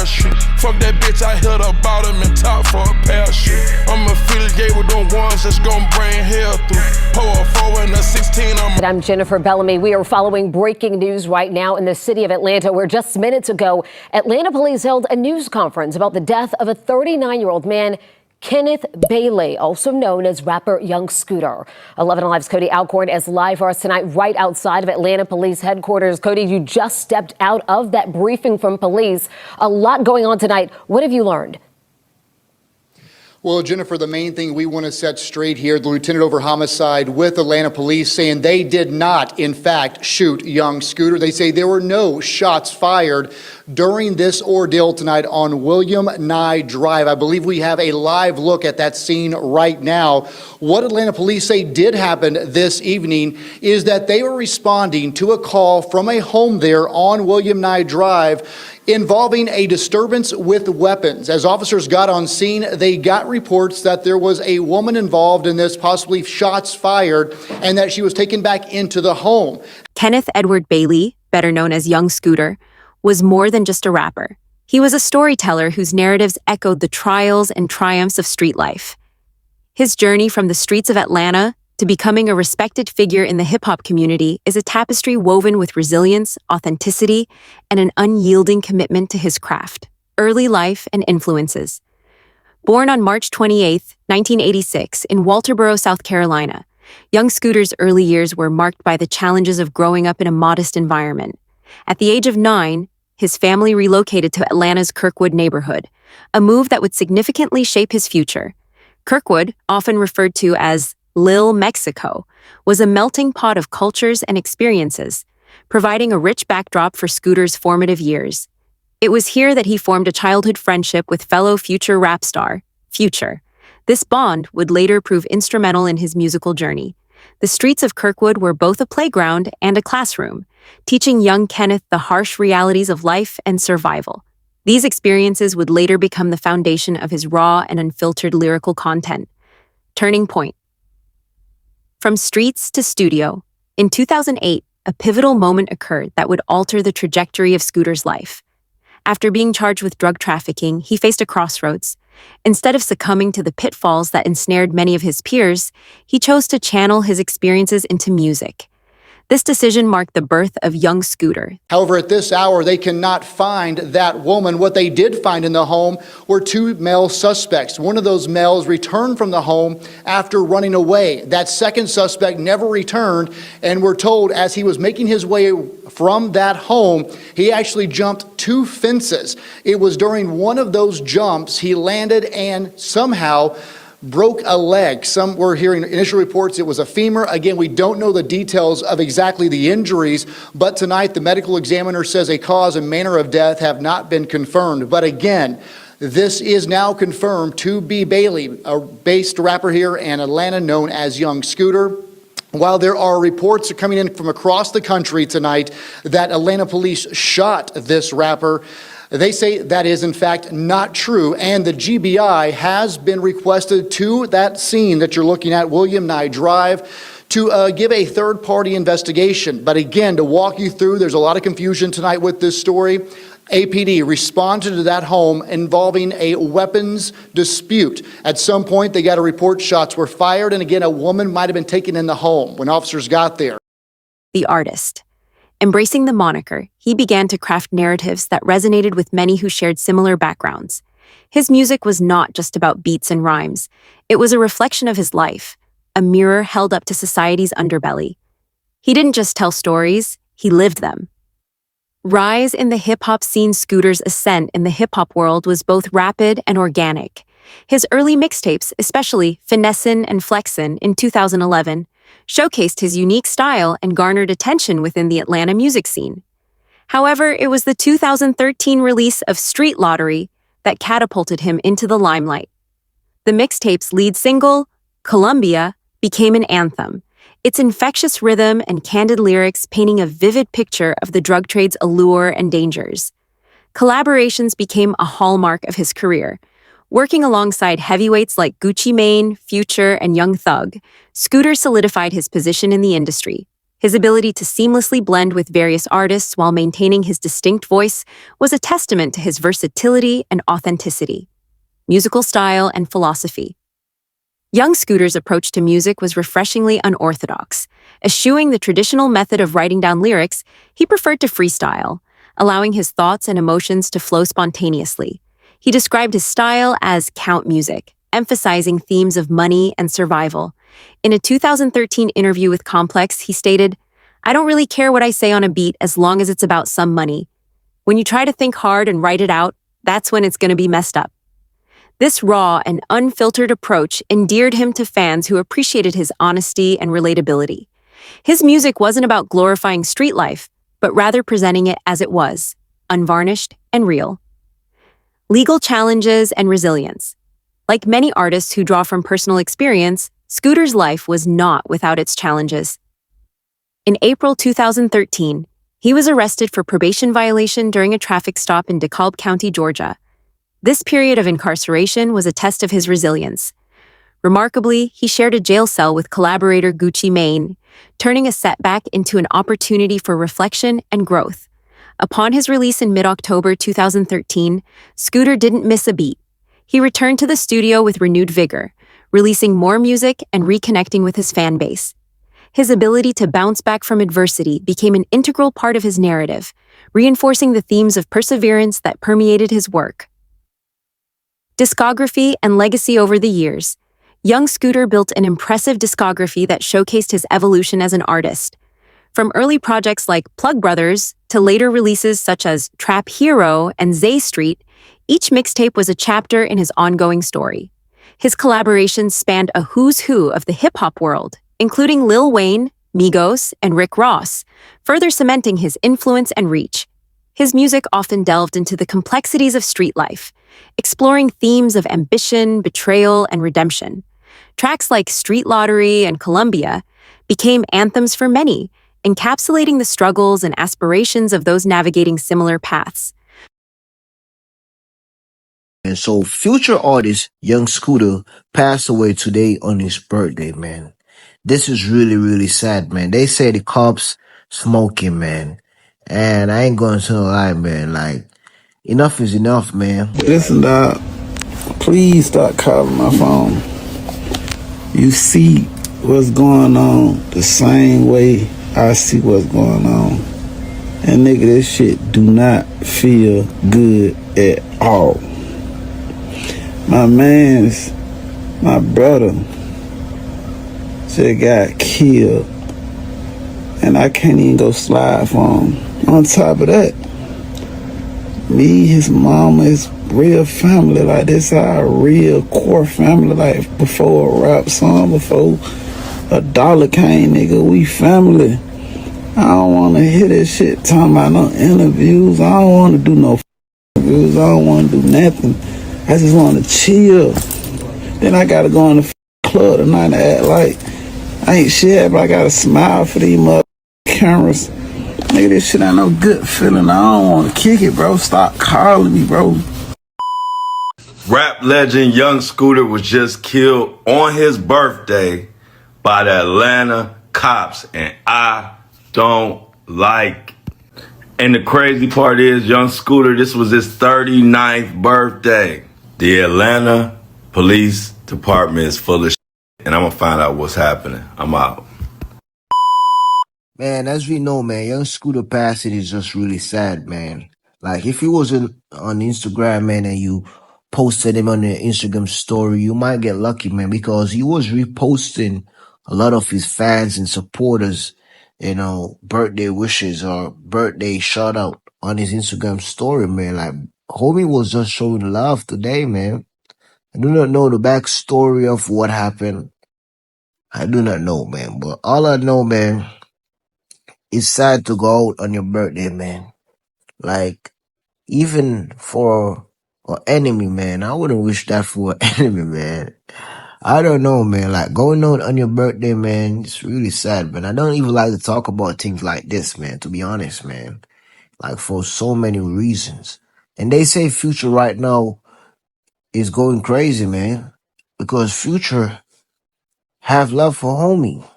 parachute. Fuck that bitch, I hit her bottom and top for a parachute. I'm affiliated with them ones that's gon' bring hell through. Pour a 4 and a 16. I'm Jennifer Bellamy. We are following breaking news right now in the city of Atlanta, where just minutes ago, Atlanta police held a news conference about the death of a 39-year-old man, Kenneth Bailey, also known as rapper Young Scooter. 11 Alive's Cody Alcorn is live for us tonight right outside of Atlanta Police Headquarters. Cody, you just stepped out of that briefing from police. A lot going on tonight. What have you learned? Well, Jennifer, the main thing we want to set straight here, the lieutenant over homicide with Atlanta police saying they did not, in fact, shoot Young Scooter. They say there were no shots fired during this ordeal tonight on William Nye Drive. I believe we have a live look at that scene right now. What Atlanta police say did happen this evening is that they were responding to a call from a home there on William Nye Drive involving a disturbance with weapons. As officers got on scene, they got reports that there was a woman involved in this, possibly shots fired, and that she was taken back into the home. Kenneth Edward Bailey, better known as Young Scooter, was more than just a rapper. He was a storyteller whose narratives echoed the trials and triumphs of street life. His journey from the streets of Atlanta to becoming a respected figure in the hip-hop community is a tapestry woven with resilience, authenticity, and an unyielding commitment to his craft. Early life and influences. Born on March 28, 1986, in Walterboro, South Carolina, Young Scooter's early years were marked by the challenges of growing up in a modest environment. At the age of 9, his family relocated to Atlanta's Kirkwood neighborhood, a move that would significantly shape his future. Kirkwood, often referred to as Lil Mexico, was a melting pot of cultures and experiences, providing a rich backdrop for Scooter's formative years. It was here that he formed a childhood friendship with fellow future rap star, Future. This bond would later prove instrumental in his musical journey. The streets of Kirkwood were both a playground and a classroom, teaching young Kenneth the harsh realities of life and survival. These experiences would later become the foundation of his raw and unfiltered lyrical content. Turning point. From streets to studio, in 2008, a pivotal moment occurred that would alter the trajectory of Scooter's life. After being charged with drug trafficking, he faced a crossroads. Instead of succumbing to the pitfalls that ensnared many of his peers, he chose to channel his experiences into music. This decision marked the birth of Young Scooter. However, at this hour, they cannot find that woman. What they did find in the home were 2 male suspects. One of those males returned from the home after running away. That second suspect never returned, and we're told as he was making his way from that home, he actually jumped 2 fences. It was during one of those jumps he landed and somehow broke a leg. Some were hearing initial reports it was a femur. Again, we don't know the details of exactly the injuries, but tonight the medical examiner says a cause and manner of death have not been confirmed. But again, this is now confirmed to be Bailey, a based rapper here in Atlanta known as Young Scooter. While there are reports coming in from across the country tonight that Atlanta police shot this rapper, they say that is in fact not true, and the GBI has been requested to that scene that you're looking at, William Nye Drive, to give a third-party investigation. But again, to walk you through, there's a lot of confusion tonight with this story. APD responded to that home involving a weapons dispute. At some point, they got a report shots were fired, and again, a woman might have been taken in the home when officers got there. The artist. Embracing the moniker, he began to craft narratives that resonated with many who shared similar backgrounds. His music was not just about beats and rhymes. It was a reflection of his life, a mirror held up to society's underbelly. He didn't just tell stories, he lived them. Rise in the hip-hop scene. Scooter's ascent in the hip-hop world was both rapid and organic. His early mixtapes, especially Finessin' and Flexin' in 2011, showcased his unique style and garnered attention within the Atlanta music scene. However, it was the 2013 release of Street Lottery that catapulted him into the limelight. The mixtape's lead single, Columbia, became an anthem, its infectious rhythm and candid lyrics painting a vivid picture of the drug trade's allure and dangers. Collaborations became a hallmark of his career. Working alongside heavyweights like Gucci Mane, Future, and Young Thug, Scooter solidified his position in the industry. His ability to seamlessly blend with various artists while maintaining his distinct voice was a testament to his versatility and authenticity, musical style, and philosophy. Young Scooter's approach to music was refreshingly unorthodox. Eschewing the traditional method of writing down lyrics, he preferred to freestyle, allowing his thoughts and emotions to flow spontaneously. He described his style as count music, emphasizing themes of money and survival. In a 2013 interview with Complex, he stated, "I don't really care what I say on a beat as long as it's about some money. When you try to think hard and write it out, that's when it's going to be messed up." This raw and unfiltered approach endeared him to fans who appreciated his honesty and relatability. His music wasn't about glorifying street life, but rather presenting it as it was, unvarnished and real. Legal challenges and resilience. Like many artists who draw from personal experience, Scooter's life was not without its challenges. In April 2013, he was arrested for probation violation during a traffic stop in DeKalb County, Georgia. This period of incarceration was a test of his resilience. Remarkably, he shared a jail cell with collaborator Gucci Mane, turning a setback into an opportunity for reflection and growth. Upon his release in mid-October 2013, Scooter didn't miss a beat. He returned to the studio with renewed vigor, releasing more music and reconnecting with his fan base. His ability to bounce back from adversity became an integral part of his narrative, reinforcing the themes of perseverance that permeated his work. Discography and legacy. Over the years, young Scooter built an impressive discography that showcased his evolution as an artist. From early projects like Plug Brothers to later releases such as Trap Hero and Zay Street, each mixtape was a chapter in his ongoing story. His collaborations spanned a who's who of the hip-hop world, including Lil Wayne, Migos, and Rick Ross, further cementing his influence and reach. His music often delved into the complexities of street life, exploring themes of ambition, betrayal, and redemption. Tracks like Street Lottery and Columbia became anthems for many, encapsulating the struggles and aspirations of those navigating similar paths. And so future artist Young Scooter passed away today on his birthday, man. This is really, really sad, man. They say the cops smoking, man. And I ain't going to lie, man. Like, enough is enough, man. Listen, dog, please stop calling my phone. You see what's going on the same way I see what's going on. And nigga, this shit do not feel good at all. My brother just got killed. And I can't even go slide for him. On top of that, me, his mama, his real family, like this our real core family, like before a rap song, before a dollar came, nigga, we family. I don't wanna hear this shit talking about no interviews. I don't wanna do no interviews. I don't wanna do nothing. I just wanna chill. Then I gotta go in the club tonight and act like I ain't shit, but I gotta smile for these mother cameras. Nigga, this shit ain't no good feeling. I don't wanna kick it, bro. Stop calling me, bro. Rap legend Young Scooter was just killed on his birthday by the Atlanta cops, and I don't like. And the crazy part is, Young Scooter, this was his 39th birthday. The Atlanta Police Department is full of shit, and I'm gonna find out what's happening. I'm out. Man, as we know, man, Young Scooter passing is just really sad, man. Like, if he wasn't on Instagram, man, and you posted him on the Instagram story, you might get lucky, man, because he was reposting a lot of his fans and supporters, birthday wishes or birthday shout out on his Instagram story, man. Like, homie was just showing love today, man. I do not know the backstory of what happened. I do not know, man. But all I know, man, it's sad to go out on your birthday, man. Like, even for an enemy, man, I wouldn't wish that for an enemy, man. I don't know, man. Like, going out on your birthday, man, it's really sad, man. I don't even like to talk about things like this, man, to be honest, man. Like, for so many reasons. And they say Future right now is going crazy, man. Because Future have love for homie.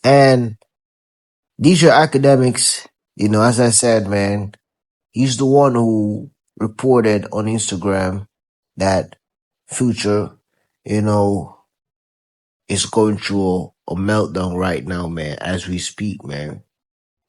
And These are academics. As I said, man, he's the one who reported on Instagram that Future, you know, is going through a meltdown right now, man, as we speak, man.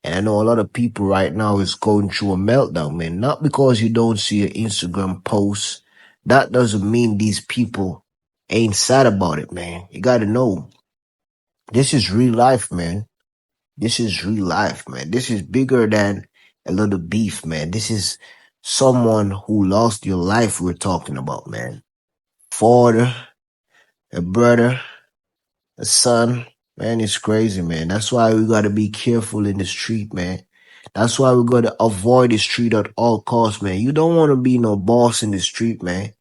And I know a lot of people right now is going through a meltdown, man. Not because you don't see an Instagram post. That doesn't mean these people ain't sad about it, man. You gotta know. This is real life, man. This is real life, man. This is bigger than a little beef, man. This is someone who lost your life we're talking about, man. Father, a brother, a son. Man, it's crazy, man. That's why we gotta be careful in the street, man. That's why we gotta avoid the street at all costs, man. You don't wanna be no boss in the street, man.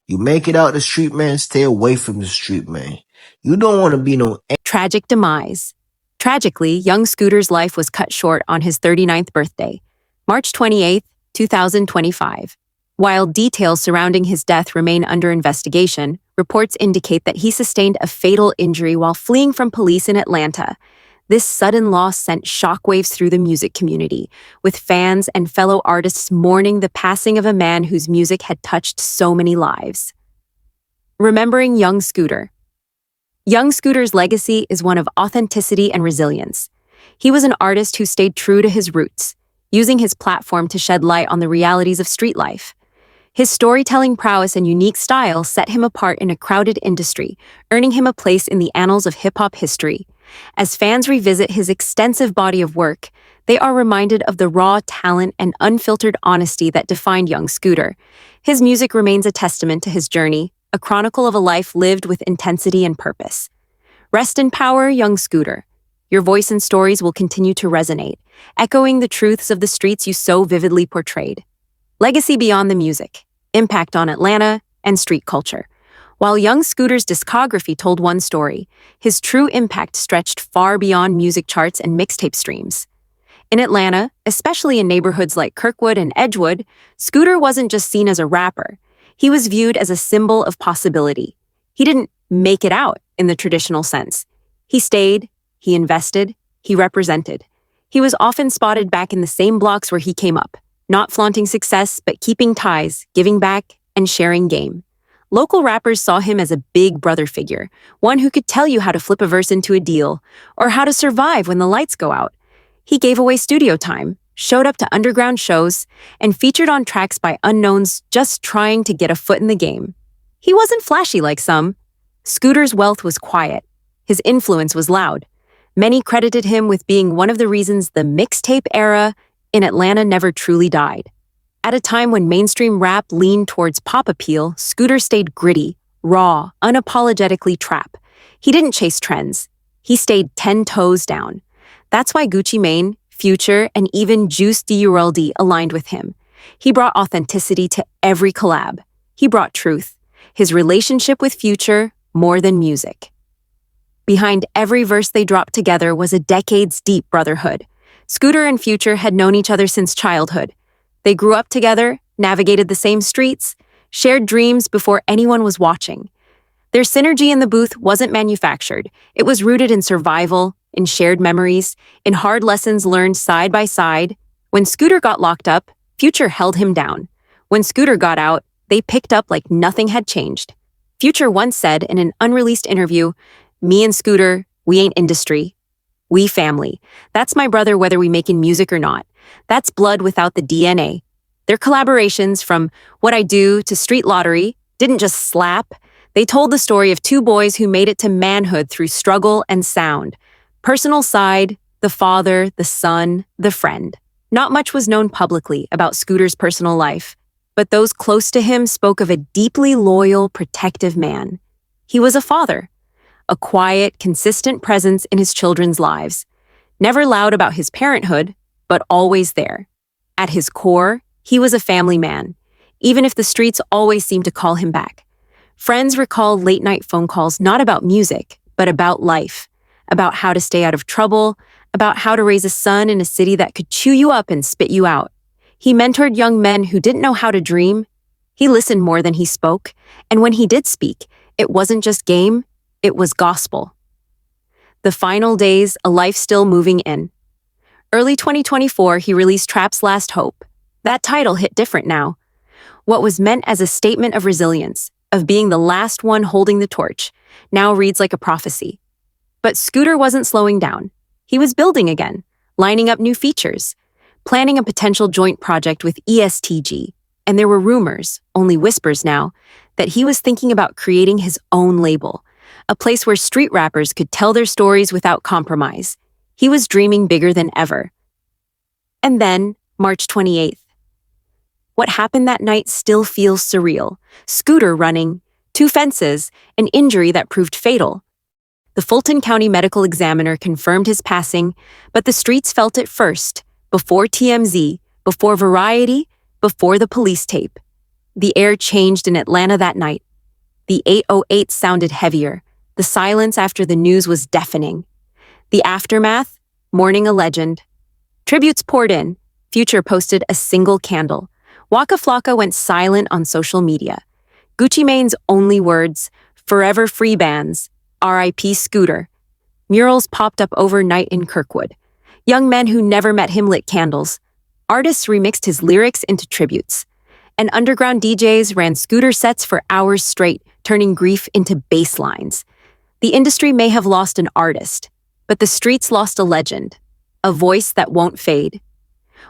You make it out the street, man, stay away from the street, man. You don't wanna be no Tragic demise. Tragically, young Scooter's life was cut short on his 39th birthday, March 28, 2025. While details surrounding his death remain under investigation, reports indicate that he sustained a fatal injury while fleeing from police in Atlanta. This sudden loss sent shockwaves through the music community, with fans and fellow artists mourning the passing of a man whose music had touched so many lives. Remembering young Scooter. Young Scooter's legacy is one of authenticity and resilience. He was an artist who stayed true to his roots, using his platform to shed light on the realities of street life. His storytelling prowess and unique style set him apart in a crowded industry, earning him a place in the annals of hip-hop history. As fans revisit his extensive body of work, they are reminded of the raw talent and unfiltered honesty that defined young Scooter. His music remains a testament to his journey, a chronicle of a life lived with intensity and purpose. Rest in power, young Scooter. Your voice and stories will continue to resonate, echoing the truths of the streets you so vividly portrayed. Legacy beyond the music, impact on Atlanta, and street culture. While young Scooter's discography told one story, his true impact stretched far beyond music charts and mixtape streams. In Atlanta, especially in neighborhoods like Kirkwood and Edgewood, Scooter wasn't just seen as a rapper. He was viewed as a symbol of possibility. He didn't make it out in the traditional sense. He stayed, he invested, he represented. He was often spotted back in the same blocks where he came up, not flaunting success, but keeping ties, giving back, and sharing game. Local rappers saw him as a big brother figure, one who could tell you how to flip a verse into a deal, or how to survive when the lights go out. He gave away studio time, showed up to underground shows, and featured on tracks by unknowns just trying to get a foot in the game. He wasn't flashy like some. Scooter's wealth was quiet. His influence was loud. Many credited him with being one of the reasons the mixtape era in Atlanta never truly died. At a time when mainstream rap leaned towards pop appeal, Scooter stayed gritty, raw, unapologetically trap. He didn't chase trends. He stayed 10 toes down. That's why Gucci Mane, Future, and even Juice WRLD aligned with him. He brought authenticity to every collab. He brought truth. His relationship with Future, more than music. Behind every verse they dropped together was a decades-deep brotherhood. Scooter and Future had known each other since childhood. They grew up together, navigated the same streets, shared dreams before anyone was watching. Their synergy in the booth wasn't manufactured. It was rooted in survival, in shared memories, in hard lessons learned side by side. When Scooter got locked up, Future held him down. When Scooter got out, they picked up like nothing had changed. Future once said in an unreleased interview, "Me and Scooter, we ain't industry. We family. That's my brother whether we making music or not. That's blood without the DNA." Their collaborations, from What I Do to Street Lottery, didn't just slap. They told the story of two boys who made it to manhood through struggle and sound. Personal side, the father, the son, the friend. Not much was known publicly about Scooter's personal life, but those close to him spoke of a deeply loyal, protective man. He was a father, a quiet, consistent presence in his children's lives. Never loud about his parenthood, but always there. At his core, he was a family man, even if the streets always seemed to call him back. Friends recall late-night phone calls not about music, but about life, about how to stay out of trouble, about how to raise a son in a city that could chew you up and spit you out. He mentored young men who didn't know how to dream. He listened more than he spoke, and when he did speak, it wasn't just game, it was gospel. The final days, a life still moving in. Early 2024, he released Trap's Last Hope. That title hit different now. What was meant as a statement of resilience, of being the last one holding the torch, now reads like a prophecy. But Scooter wasn't slowing down. He was building again, lining up new features, planning a potential joint project with ESTG. And there were rumors, only whispers now, that he was thinking about creating his own label, a place where street rappers could tell their stories without compromise. He was dreaming bigger than ever. And then, March 28th. What happened that night still feels surreal. Scooter running, 2 fences, an injury that proved fatal. The Fulton County Medical Examiner confirmed his passing, but the streets felt it first, before TMZ, before Variety, before the police tape. The air changed in Atlanta that night. The 808 sounded heavier. The silence after the news was deafening. The aftermath, mourning a legend. Tributes poured in. Future posted a single candle. Waka Flocka went silent on social media. Gucci Mane's only words, forever free bands, R.I.P. Scooter. Murals popped up overnight in Kirkwood. Young men who never met him lit candles. Artists remixed his lyrics into tributes. And underground DJs ran Scooter sets for hours straight, turning grief into bass lines. The industry may have lost an artist, but the streets lost a legend, a voice that won't fade.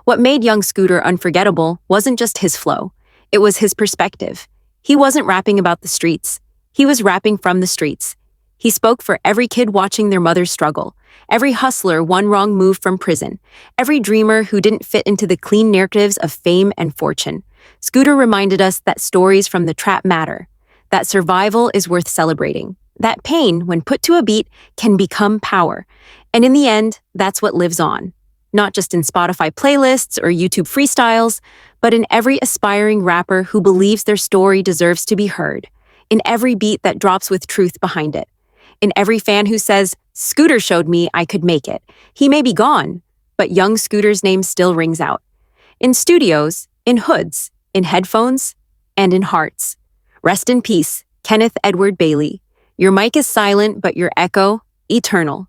What made young Scooter unforgettable wasn't just his flow, it was his perspective. He wasn't rapping about the streets, he was rapping from the streets. He spoke for every kid watching their mother struggle, every hustler one wrong move from prison, every dreamer who didn't fit into the clean narratives of fame and fortune. Scooter reminded us that stories from the trap matter, that survival is worth celebrating, that pain, when put to a beat, can become power. And in the end, that's what lives on. Not just in Spotify playlists or YouTube freestyles, but in every aspiring rapper who believes their story deserves to be heard, in every beat that drops with truth behind it, in every fan who says, Scooter showed me I could make it. He may be gone, but young Scooter's name still rings out. In studios, in hoods, in headphones, and in hearts. Rest in peace, Kenneth Edward Bailey. Your mic is silent, but your echo, eternal.